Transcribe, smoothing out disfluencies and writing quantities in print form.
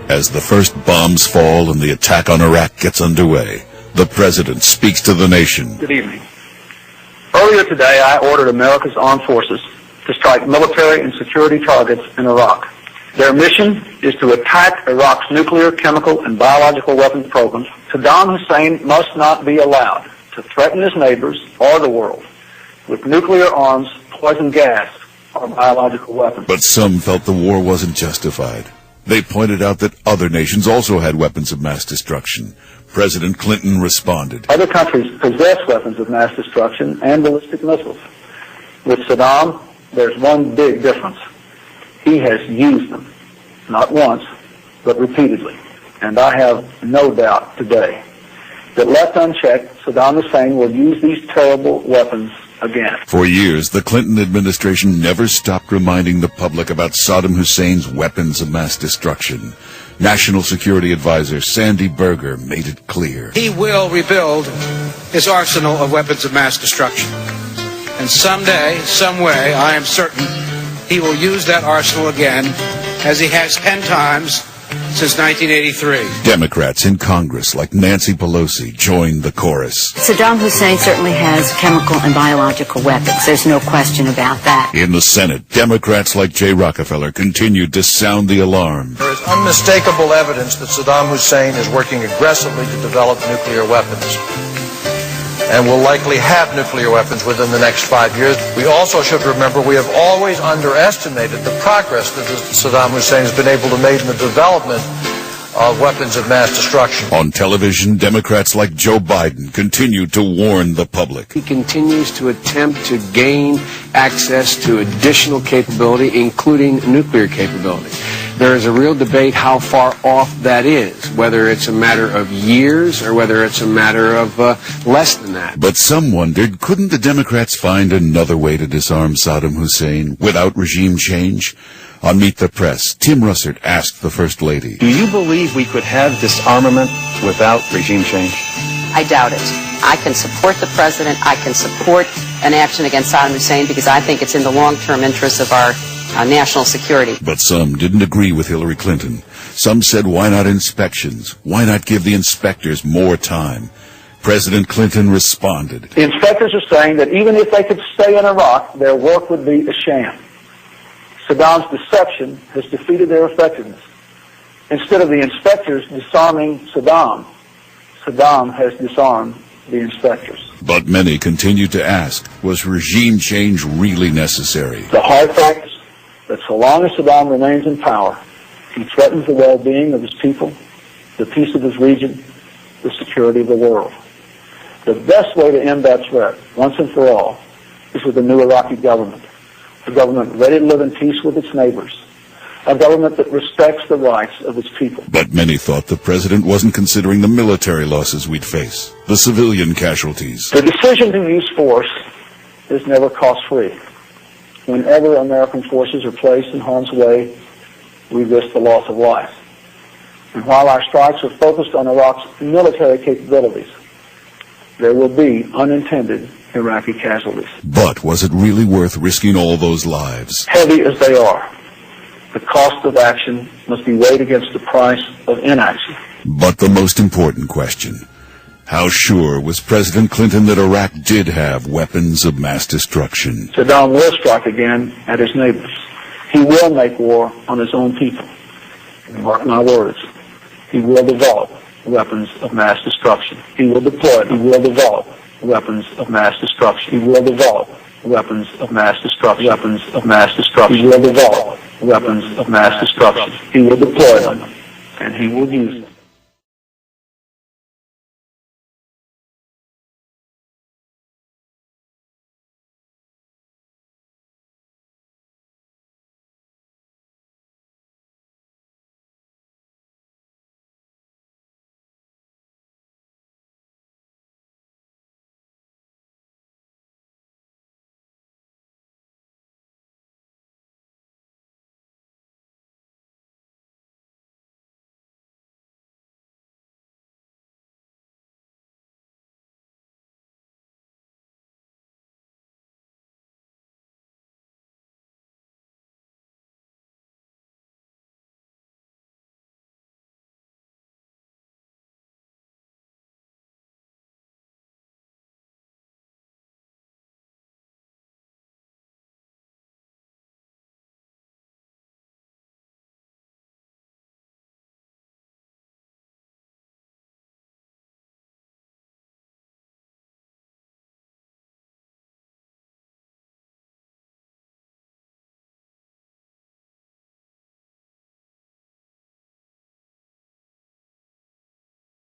As the first bombs fall and the attack on Iraq gets underway, the president speaks to the nation. Good evening. Earlier today, I ordered America's armed forces to strike military and security targets in Iraq. Their mission is to attack Iraq's nuclear, chemical, and biological weapons programs. Saddam Hussein must not be allowed to threaten his neighbors or the world with nuclear arms, poison gas, or biological weapons. But some felt the war wasn't justified. They pointed out that other nations also had weapons of mass destruction. President Clinton responded. Other countries possess weapons of mass destruction and ballistic missiles. With Saddam, there's one big difference. He has used them, not once, but repeatedly. And I have no doubt today that left unchecked, Saddam Hussein will use these terrible weapons again. For years, the Clinton administration never stopped reminding the public about Saddam Hussein's weapons of mass destruction. National Security Advisor Sandy Berger made it clear. He will rebuild his arsenal of weapons of mass destruction. And someday, some way, I am certain he will use that arsenal again, as he has 10 times since 1983. Democrats in Congress, like Nancy Pelosi, joined the chorus. Saddam Hussein certainly has chemical and biological weapons. There's no question about that. In the Senate, Democrats like Jay Rockefeller continued to sound the alarm. There is unmistakable evidence that Saddam Hussein is working aggressively to develop nuclear weapons, and will likely have nuclear weapons within the next 5 years. We also should remember we have always underestimated the progress that Saddam Hussein has been able to make in the development of weapons of mass destruction. On television, Democrats like Joe Biden continued to warn the public. He continues to attempt to gain access to additional capability, including nuclear capability. There is a real debate how far off that is, whether it's a matter of years or whether it's a matter of less than that. But some wondered, couldn't the Democrats find another way to disarm Saddam Hussein without regime change? On Meet the Press, Tim Russert asked the First Lady. Do you believe we could have disarmament without regime change? I doubt it. I can support the president. I can support an action against Saddam Hussein because I think it's in the long-term interests of our national security. But some didn't agree with Hillary Clinton. Some said, why not inspections? Why not give the inspectors more time? President Clinton responded. The inspectors are saying that even if they could stay in Iraq, their work would be a sham. Saddam's deception has defeated their effectiveness. Instead of the inspectors disarming Saddam, Saddam has disarmed the inspectors. But many continued to ask, was regime change really necessary? The hard fact is that so long as Saddam remains in power, he threatens the well-being of his people, the peace of his region, the security of the world. The best way to end that threat, once and for all, is with a new Iraqi government, a government ready to live in peace with its neighbors, a government that respects the rights of its people. But many thought the president wasn't considering the military losses we'd face, the civilian casualties. The decision to use force is never cost-free. Whenever American forces are placed in harm's way, we risk the loss of life. And while our strikes are focused on Iraq's military capabilities, there will be unintended Iraqi casualties. But was it really worth risking all those lives? Heavy as they are, the cost of action must be weighed against the price of inaction. But the most important question, how sure was President Clinton that Iraq did have weapons of mass destruction? Saddam will strike again at his neighbors. He will make war on his own people. Mark my words, he will develop weapons of mass destruction. He will deploy them. He will develop weapons of mass destruction. He will develop weapons of mass destruction. Weapons of mass destruction. He will develop weapons of mass destruction. He will deploy them, and he will use them.